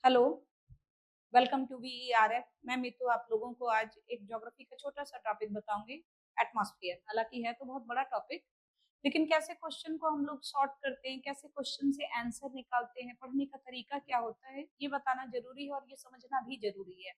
Hello, welcome to वीईआरएफ। मैं मितू आप लोगों को आज एक ज्योग्राफी का छोटा सा टॉपिक बताऊंगी, एटमॉस्फेयर। हालांकि है तो बहुत बड़ा टॉपिक, लेकिन कैसे क्वेश्चन को हम लोग सॉर्ट करते हैं, कैसे क्वेश्चन से आंसर निकालते हैं, पढ़ने का तरीका क्या होता है, ये बताना जरूरी है और ये समझना भी जरूरी है।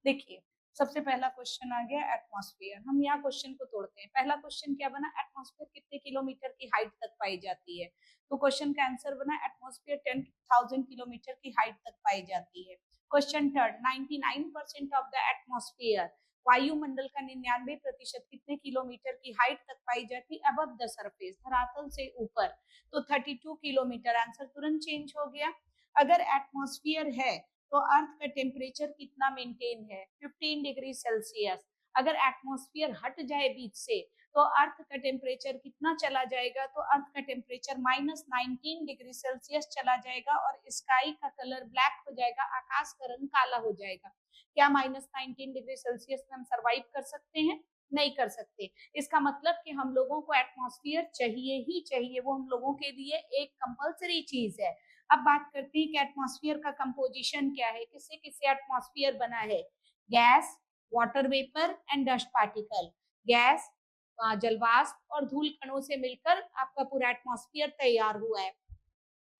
देखिए, सबसे पहला क्वेश्चन आ गया एटमॉस्फेयर। हम यहाँ क्वेश्चन को तोड़ते हैं। पहला क्वेश्चन क्या बना, एटमॉस्फेयर कितने किलोमीटर की हाइट तक पाई जाती है। तो क्वेश्चन का आंसर बना एटमॉस्फेयर 10,000 किलोमीटर की हाइट तक पाई जाती है। Question third, 99% of the atmosphere, वायुमंडल का 99% कितने किलोमीटर की हाइट तक पाई जाती है, अबव द सरफेस, धरातल से ऊपर। तो 32 किलोमीटर। आंसर तुरंत चेंज हो गया। अगर एटमॉस्फेयर है तो अर्थ का टेम्परेचर कितना मेंटेन है, 15 डिग्री सेल्सियस। अगर एटमॉस्फेयर हट जाए बीच से तो अर्थ का टेम्परेचर कितना चला जाएगा, तो अर्थ का टेम्परेचर -19 डिग्री सेल्सियस चला जाएगा और स्काई का कलर ब्लैक हो जाएगा, आकाश का रंग काला हो जाएगा। क्या -19 डिग्री सेल्सियस में हम सर्वाइव कर सकते हैं? नहीं कर सकते। इसका मतलब कि हम लोगों को एटमॉस्फेयर चाहिए ही चाहिए, वो हम लोगों के लिए एक कंपल्सरी चीज है। अब बात करते हैं कि एटमॉस्फेयर का कंपोजिशन क्या है, किससे किससे एटमॉस्फेयर बना है। Gas, water vapour and dust particle. Gas, जलवाष्प और धूल कणों से मिलकर आपका पूरा एटमॉस्फेयर तैयार हुआ है।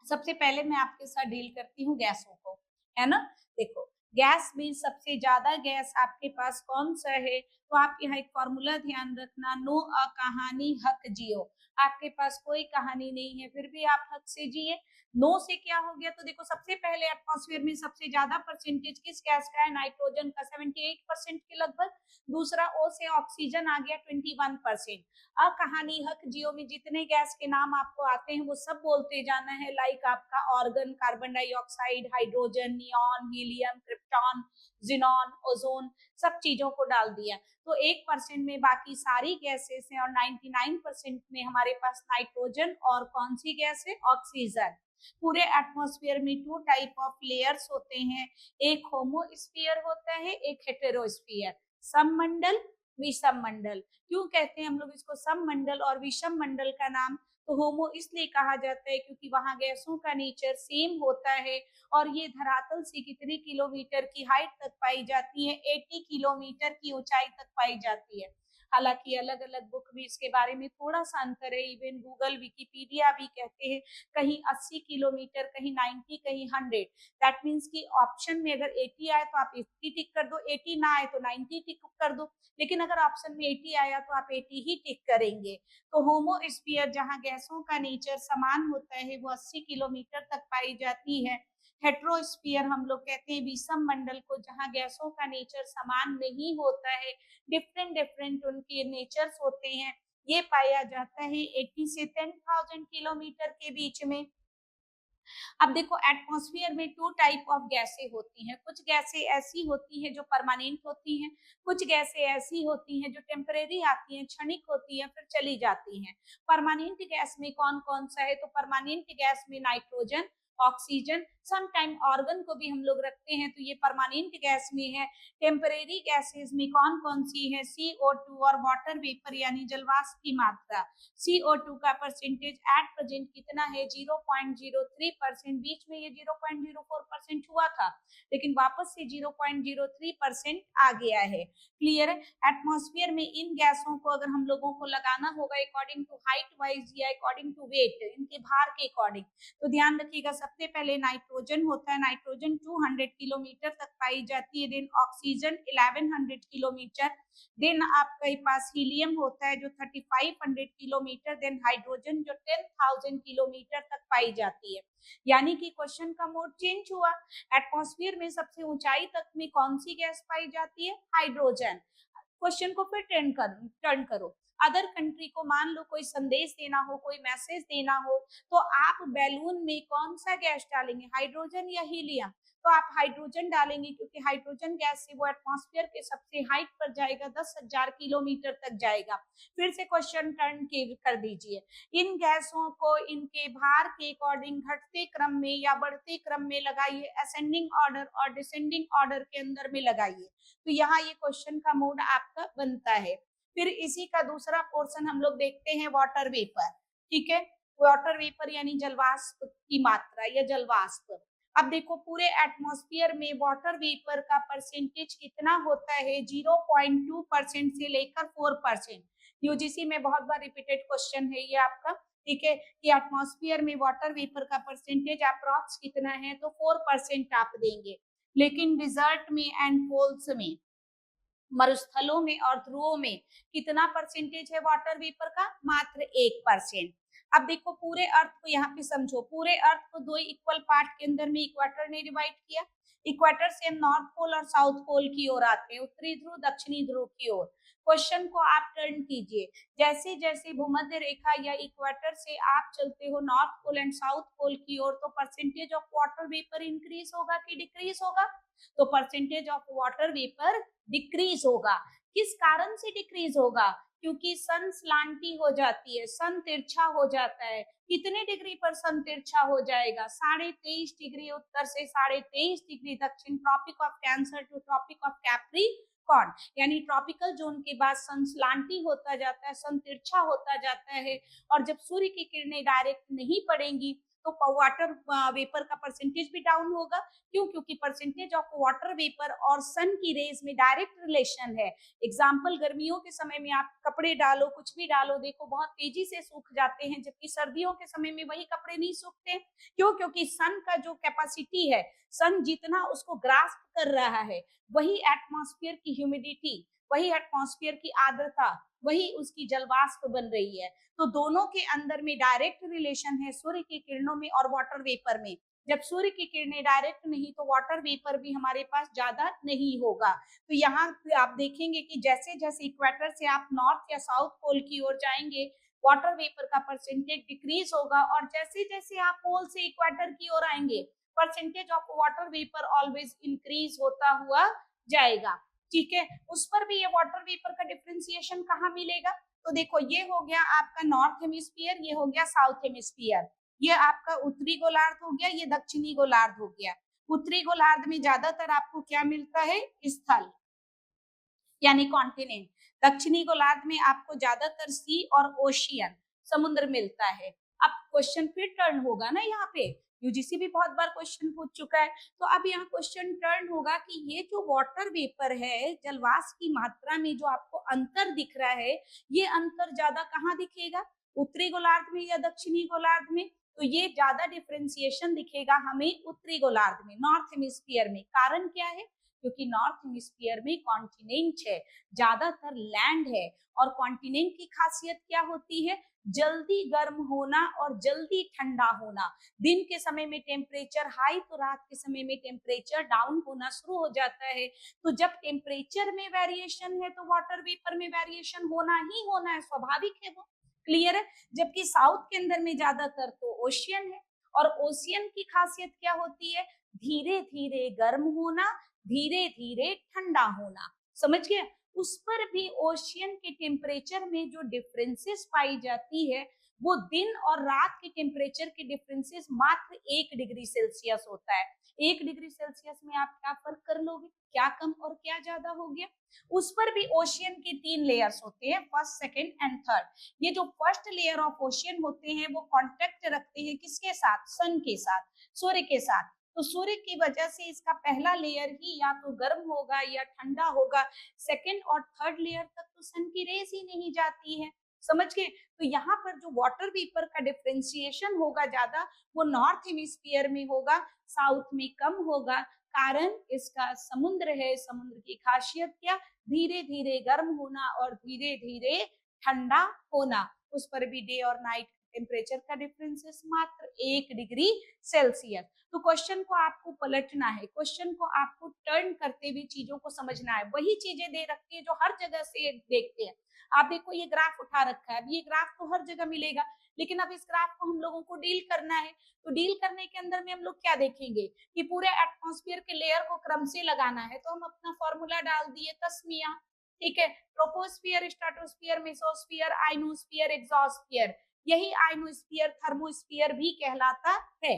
सबसे पहले मैं आपके साथ डील करती हूँ गैसों को, है ना। देखो, गैस में सबसे ज्यादा गैस आपके पास कौन सा है, तो आप यहाँ एक फॉर्मूला ध्यान रखना, नो अ कहानी हक जियो। आपके पास कोई कहानी नहीं है फिर भी आप हक से जिए। नो से क्या हो गया, तो देखो सबसे पहले एटमॉस्फेयर में सबसे ज्यादा परसेंटेज किस गैस का है, नाइट्रोजन का 78% के लगभग। दूसरा ओ से ऑक्सीजन आ गया 21%। अब कहानी हक जियो में जितने गैस के नाम आपको आते हैं वो सब बोलते जाना है, लाइक आपका organ, carbon dioxide, hydrogen, neon, helium, krypton, xenon, ozone, सब चीजों को डाल दिया। तो 1% में बाकी सारी गैसेस हैं और 99% में हमारे पास नाइट्रोजन और कौन सी गैस है, ऑक्सीजन। पूरे एटमॉस्फेयर में टू टाइप ऑफ लेयर्स होते हैं, एक होमोस्फीयर होता है, एक हेटेरोस्फीयर। सममंडल, विषम मंडल। क्यों कहते हैं हम लोग इसको सममंडल और विषम मंडल का नाम, तो होमो इसलिए कहा जाता है क्योंकि वहां गैसों का नेचर सेम होता है और ये धरातल से कितने किलोमीटर की हाइट तक पाई जाती है, 80 किलोमीटर की ऊंचाई तक पाई जाती है। हालांकि अलग अलग बुक भी इसके बारे में थोड़ा सा अंतर है, इवन गूगल, विकिपीडिया भी कहते हैं कहीं 80 किलोमीटर, कहीं 90, कहीं 100। दैट मीन्स कि ऑप्शन में अगर 80 आए तो आप 80 टिक कर दो, 80 ना आए तो 90 टिक कर दो, लेकिन अगर ऑप्शन में 80 आया तो आप 80 ही टिक करेंगे। तो होमोस्फीयर जहां गैसों का नेचर समान होता है वो 80 किलोमीटर तक पाई जाती है। हेट्रोस्फीयर हम लोग कहते हैं विषम मंडल को, जहां गैसों का नेचर समान नहीं होता है, डिफरेंट डिफरेंट उनके नेचर्स होते हैं। ये पाया जाता है 80 से 10,000 किलोमीटर के बीच में। अब देखो, एटमॉस्फेयर में टू टाइप ऑफ गैसें होती हैं। कुछ गैसें ऐसी होती हैं जो परमानेंट होती हैं, कुछ गैसें ऐसी होती हैं जो टेम्परेरी आती हैं, क्षणिक होती हैं, फिर चली जाती हैं। परमानेंट गैस में कौन कौन सा है, तो परमानेंट गैस में nitrogen, oxygen, some time argon को भी हम लोग रखते हैं, तो ये परमानेंट गैस में है। टेम्परेरी गैसेस में कौन कौन सी है, CO2 और वाटर वेपर यानी जलवाष्प की मात्रा। CO2 का परसेंटेज एट प्रेजेंट कितना है, 0.03%। बीच में ये 0.04% हुआ था, लेकिन वापस से 0.03% आ गया है। क्लियर है। एटमॉस्फेयर में इन गैसों को अगर हम लोगों को लगाना होगा अकॉर्डिंग टू हाइट वाइज या अकॉर्डिंग टू वेट, इनके भार के अकॉर्डिंग, तो ध्यान रखिएगा सबसे पहले नाइट्रोजन होता है, नाइट्रोजन 200 किलोमीटर तक पाई जाती है, देन ऑक्सीजन 1100 किलोमीटर, देन आपके पास हीलियम होता है जो 3500 किलोमीटर, देन हाइड्रोजन जो 10,000 किलोमीटर तक पाई जाती है। यानी कि क्वेश्चन का मोड चेंज हुआ। एटमॉस्फेयर में सबसे ऊंचाई तक में कौन सी गैस पाई जाती है, हाइड्रोजन। क्वेश्चन को फिर टर्न करो। अदर कंट्री को मान लो कोई संदेश देना हो, कोई मैसेज देना हो, तो आप बैलून में कौन सा गैस डालेंगे, हाइड्रोजन या हीलियम। तो आप हाइड्रोजन डालेंगे क्योंकि हाइड्रोजन गैस से वो एटमॉस्फेयर के सबसे हाइट पर जाएगा, 10,000 किलोमीटर तक जाएगा। फिर से क्वेश्चन टर्न कर दीजिए। इन गैसों को इनके भार के अकॉर्डिंग घटते क्रम में या बढ़ते क्रम में लगाइए, असेंडिंग ऑर्डर और डिसेंडिंग ऑर्डर के अंदर में लगाइए। तो यहाँ ये क्वेश्चन का मोड आपका बनता है। फिर इसी का दूसरा पोर्शन हम लोग देखते हैं, वाटर वेपर। ठीक है, वाटर वेपर यानी जलवाष्प की मात्रा या जलवाष्प। अब देखो पूरे एटमॉस्फेयर में वाटर वेपर का परसेंटेज कितना होता है, 0.2% से लेकर 4%। यूजीसी में बहुत बार रिपीटेड क्वेश्चन है ये आपका, ठीक है, कि एटमॉस्फेयर में वाटर वेपर का परसेंटेज अप्रॉक्स कितना है, तो 4% आप देंगे। लेकिन डिजर्ट में एंड पोल्स में, मरुस्थलों में और ध्रुवों में कितना परसेंटेज है वाटर वेपर का, मात्र 1%। अब देखो पूरे अर्थ को यहाँ पे समझो, पूरे अर्थ को दो इक्वल पार्ट के अंदर में इक्वेटर ने डिवाइड किया। इक्वेटर से हम नॉर्थ पोल और साउथ पोल की ओर आते हैं, उत्तरी ध्रुव दक्षिणी ध्रुव की ओर। क्वेश्चन को आप टर्न कीजिए, जैसे जैसे भूमध्य रेखा या इक्वेटर से आप चलते हो north pole and south pole की ओर, तो percentage of water vapour increase होगा कि डिक्रीज होगा, तो percentage of water vapour decrease होगा। किस कारण से डिक्रीज होगा, क्योंकि सन स्लांटी हो जाती है, सन तिरछा हो जाता है। कितने डिग्री पर सन तिरछा हो जाएगा, 23.5 डिग्री उत्तर से 23.5 डिग्री दक्षिण, Tropic of Cancer to Tropic of Capricorn, यानी ट्रॉपिकल जोन के बाद सन स्लांटी होता जाता है, सन तिरछा होता जाता है। और जब सूर्य की किरणें डायरेक्ट नहीं पड़ेंगी तो वाटर वेपर का परसेंटेज भी डाउन होगा। क्यों, क्योंकि परसेंटेज ऑफ वाटर वेपर और सन की रेज में डायरेक्ट रिलेशन है। एग्जाम्पल, गर्मियों के समय में आप कपड़े डालो, कुछ भी डालो, देखो बहुत तेजी से सूख जाते हैं, जबकि सर्दियों के समय में वही कपड़े नहीं सूखते। क्यों, क्योंकि सन का जो कैपेसिटी है, सन जितना उसको ग्रास्प कर रहा है, वही एटमॉस्फेयर की ह्यूमिडिटी, वही एटमॉस्फेयर की आर्द्रता, वही उसकी जलवाष्प बन रही है। तो दोनों के अंदर में डायरेक्ट रिलेशन है सूर्य की किरणों में और वाटर वेपर में। जब सूर्य की किरणें डायरेक्ट नहीं, तो वाटर वेपर भी हमारे पास ज्यादा नहीं होगा। तो यहाँ आप देखेंगे कि जैसे जैसे इक्वेटर से आप नॉर्थ या साउथ पोल की ओर जाएंगे, वाटर वेपर का परसेंटेज डिक्रीज होगा, और जैसे जैसे आप पोल से इक्वेटर की ओर आएंगे, percentage of water vapour always increase होता हुआ जाएगा। ठीक है, उस पर भी ये वाटर वेपर का डिफ्रेंसिएशन कहाँ मिलेगा, तो देखो ये हो गया आपका नॉर्थ हेमिस्फीयर, ये हो गया साउथ हेमिस्फीयर, ये आपका उत्तरी गोलार्ध हो गया, ये दक्षिणी गोलार्ध हो गया। उत्तरी गोलार्ध में ज्यादातर आपको क्या मिलता है, स्थल यानी कॉन्टिनेंट। दक्षिणी गोलार्ध में आपको ज्यादातर सी और ओशियन, समुद्र मिलता है। अब क्वेश्चन फिर टर्न होगा ना, यहाँ पे यूजीसी भी बहुत बार क्वेश्चन पूछ चुका है, तो अब यहाँ क्वेश्चन टर्न होगा कि ये जो वाटर वेपर है, जलवाष्प की मात्रा में जो आपको अंतर दिख रहा है, ये अंतर ज्यादा कहाँ दिखेगा, उत्तरी गोलार्ध में या दक्षिणी गोलार्ध में, तो ये ज्यादा डिफ्रेंसिएशन दिखेगा हमें उत्तरी गोलार्ध में, नॉर्थ हेमिस्फीयर में। कारण क्या है, क्योंकि नॉर्थ हेमिस्फीयर में कॉन्टिनेंट है, ज्यादातर लैंड है, और कॉन्टिनेंट की खासियत क्या होती है, जल्दी गर्म होना और जल्दी ठंडा होना। दिन के समय में टेम्परेचर हाई, तो रात के समय में टेम्परेचर डाउन होना शुरू हो जाता है। तो जब टेम्परेचर में वेरिएशन है, तो वाटर वेपर में वेरिएशन होना ही होना है, स्वाभाविक है वो, क्लियर है। जबकि साउथ के अंदर में ज्यादातर तो ओशियन है, और ओशियन की खासियत क्या होती है, धीरे धीरे गर्म होना, धीरे धीरे ठंडा होना, समझ गए। उस पर भी ओशियन के टेम्परेचर में जो डिफरेंसेस पाई जाती है, वो दिन और रात के टेम्परेचर के डिफरेंसेस मात्र 1 डिग्री सेल्सियस होता है। 1 डिग्री सेल्सियस में आप क्या फर्क कर लोगे, क्या कम और क्या ज्यादा हो गया। उस पर भी ओशियन के 3 लेयर्स होते हैं, फर्स्ट, सेकेंड एंड थर्ड। ये जो फर्स्ट लेयर ऑफ ओशियन होते हैं, वो कॉन्टेक्ट रखते हैं किसके साथ, सन के साथ, सूर्य के साथ। तो सूर्य की वजह से इसका पहला लेयर ही या तो गर्म होगा या ठंडा होगा। सेकेंड और थर्ड लेयर तक तो सन की रेस ही नहीं जाती है, समझ गए। तो यहाँ पर जो वाटर वेपर का डिफ्रेंसिएशन होगा ज्यादा, वो नॉर्थ हेमिस्फीयर में होगा, साउथ में कम होगा। कारण इसका समुद्र है, समुद्र की खासियत क्या, धीरे धीरे गर्म होना और धीरे धीरे ठंडा होना। उस पर भी डे और नाइट टेम्परेचर का डिफरेंस मात्र 1 डिग्री सेल्सियस। तो क्वेश्चन को आपको पलटना है, क्वेश्चन को आपको टर्न करते हुए चीजों को समझना है। वही चीजें दे रखती है जो हर जगह से देखते हैं। आप देखो ये ग्राफ उठा रखा है, अब ये ग्राफ तो हर जगह मिलेगा, लेकिन अब इस ग्राफ को हम लोगों को डील करना है। तो डील करने के अंदर में हम लोग क्या देखेंगे कि पूरे एटमॉस्फेयर के लेयर को क्रम से लगाना है। तो हम अपना फॉर्मूला डाल दिए तस्मिया, ठीक है, troposphere, stratosphere, mesosphere, ionosphere, exosphere. यही आइनोस्फियर थर्मोस्फियर भी कहलाता है।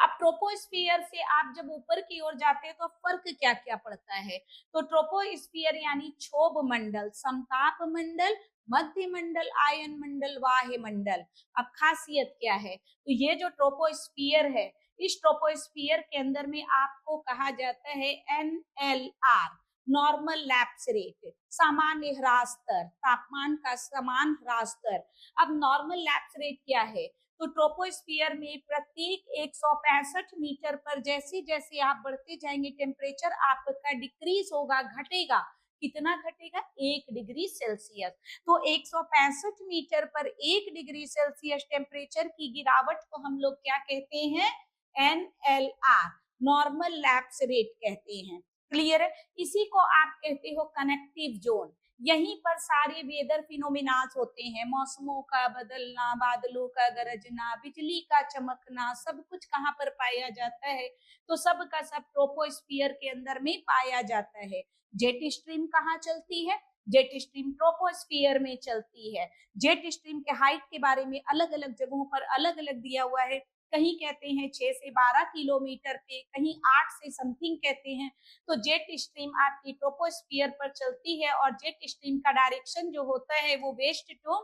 अब ट्रोपोस्फियर से आप जब ऊपर की ओर जाते हैं तो फर्क क्या क्या पड़ता है, तो ट्रोपोस्फियर यानी क्षोभ मंडल, समताप मंडल, मध्य मंडल, आयन मंडल, वाह्य मंडल। अब खासियत क्या है, तो ये जो ट्रोपोस्फियर है, इस ट्रोपोस्फियर के अंदर में आपको कहा जाता है NLR, नॉर्मल लैप्स रेट, सामान्य ह्रास स्तर, तापमान का समान ह्रास स्तर। अब नॉर्मल लैप्स रेट क्या है? तो ट्रोपोस्फियर में प्रत्येक 165 मीटर पर जैसे जैसे आप बढ़ते जाएंगे टेम्परेचर आपका डिक्रीज होगा, घटेगा। कितना घटेगा? 1 डिग्री सेल्सियस। तो 165 मीटर पर 1 डिग्री सेल्सियस टेम्परेचर की गिरावट को हम लोग क्या कहते हैं? NLR, नॉर्मल लैप्स रेट कहते हैं। क्लियर है? इसी को आप कहते हो कनेक्टिव जोन। यहीं पर सारे वेदर फिनोमिनास होते हैं, मौसमों का बदलना, बादलों का गरजना, बिजली का चमकना, सब कुछ कहाँ पर पाया जाता है? तो सब का सब ट्रोपोस्फियर के अंदर में पाया जाता है। जेट स्ट्रीम कहाँ चलती है? जेट स्ट्रीम ट्रोपोस्फियर में चलती है। जेट स्ट्रीम के हाइट के बारे में अलग अलग जगहों पर अलग अलग दिया हुआ है। कहीं कहते हैं 6 से 12 किलोमीटर पे, कहीं 8 से समथिंग कहते हैं। तो जेट स्ट्रीम आपकी ट्रोपोस्फियर पर चलती है और जेट स्ट्रीम का डायरेक्शन जो होता है वो वेस्ट टू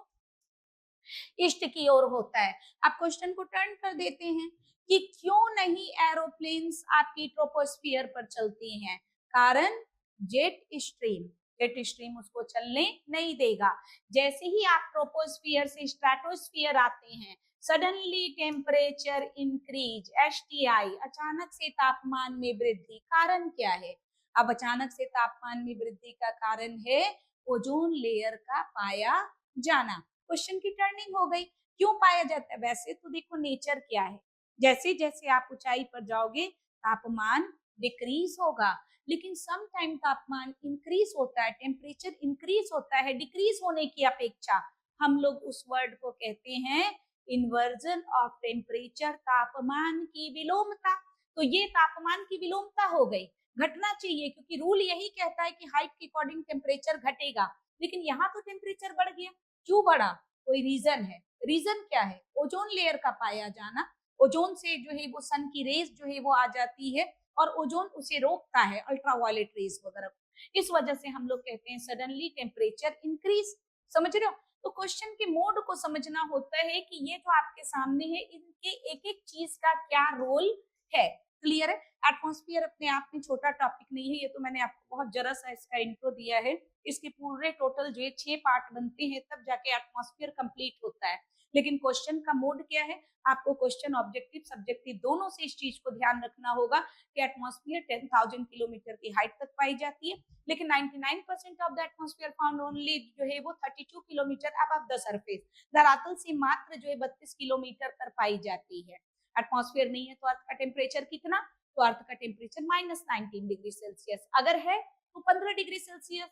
ईस्ट की ओर होता है। आप क्वेश्चन को टर्न कर देते हैं कि क्यों नहीं एरोप्लेन्स आपकी ट्रोपोस्फियर पर चलती हैं? कारण जेट स्ट्रीम उसको चलने नहीं देगा। जैसे ही आप ट्रोपोस्फियर से स्ट्रेटोस्फियर आते हैं, सडनली टेम्परेचर इंक्रीज, STI, अचानक से तापमान में वृद्धि। कारण क्या है? अब अचानक से तापमान में वृद्धि का कारण है ओजोन लेयर का पाया जाना। क्वेश्चन की टर्निंग हो गई। क्यों पाया जाता है? वैसे तो देखो नेचर क्या है, जैसे जैसे आप ऊंचाई पर जाओगे तापमान डिक्रीज होगा, लेकिन सम टाइम तापमान इंक्रीज होता है, टेम्परेचर इंक्रीज होता है डिक्रीज होने की अपेक्षा। हम लोग उस वर्ड को कहते हैं इन्वर्जन ऑफ टेम्परेचर, तापमान की विलोमता। तो ये तापमान की विलोमता हो गई। घटना चाहिए क्योंकि रूल यही कहता है कि हाइट के अकॉर्डिंग टेम्परेचर घटेगा, लेकिन यहाँ तो टेम्परेचर बढ़ गया। क्यों बढ़ा? कोई रीजन है। रीजन क्या है? ओजोन लेयर का पाया जाना। ओजोन से जो है वो सन की रेज जो है वो आ जाती है और ओजोन उसे रोकता है, अल्ट्रावायलेट रेज वगैरह को। इस वजह से हम लोग कहते हैं सडनली टेम्परेचर इंक्रीज। समझ रहे हो? तो क्वेश्चन के मोड को समझना होता है कि ये जो आपके सामने है इनके एक एक चीज का क्या रोल है। क्लियर है? एटमॉस्फेयर अपने आप में छोटा टॉपिक नहीं है, ये तो मैंने आपको बहुत जरा सा इसका इंट्रो दिया है। इसके पूरे टोटल जो है 6 पार्ट बनते हैं, तब जाके एटमॉस्फेयर कंप्लीट होता है। लेकिन क्वेश्चन का मोड क्या है? आपको क्वेश्चन ऑब्जेक्टिव सब्जेक्टिव दोनों से इस चीज को ध्यान रखना होगा कि एटमॉस्फेयर 10,000 किलोमीटर की हाइट तक पाई जाती है, लेकिन 99% of the atmosphere found only जो है वो 32 किलोमीटर अबव द सरफेस, धरातल से मात्र जो है 32 किलोमीटर पर पाई जाती है। एटमॉस्फेयर नहीं है तो अर्थ का टेम्परेचर कितना? तो अर्थ का टेम्परेचर -19 डिग्री सेल्सियस। अगर है तो 15 डिग्री सेल्सियस।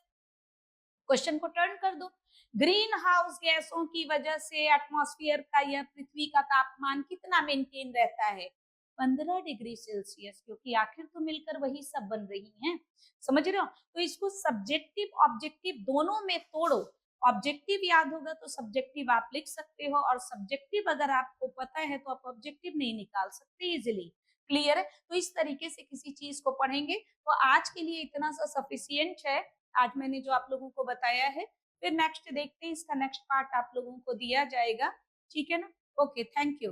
क्वेश्चन को टर्न कर दो। ग्रीन हाउस गैसों की वजह से एटमॉस्फेयर का या पृथ्वी का तापमान कितना मेंटेन रहता है? 15 डिग्री सेल्सियस, क्योंकि आखिर तो मिलकर वही सब बन रही हैं। समझ रहे हो? तो इसको सब्जेक्टिव ऑब्जेक्टिव दोनों में तोड़ो। ऑब्जेक्टिव याद होगा तो सब्जेक्टिव आप लिख सकते हो, और सब्जेक्टिव अगर आपको पता है तो आप ऑब्जेक्टिव नहीं निकाल सकते इजिली। क्लियर है? तो इस तरीके से किसी चीज को पढ़ेंगे। तो आज के लिए इतना सा सफिशियंट है, आज मैंने जो आप लोगों को बताया है। फिर नेक्स्ट देखते हैं, इसका नेक्स्ट पार्ट आप लोगों को दिया जाएगा। ठीक है ना? Okay, thank you.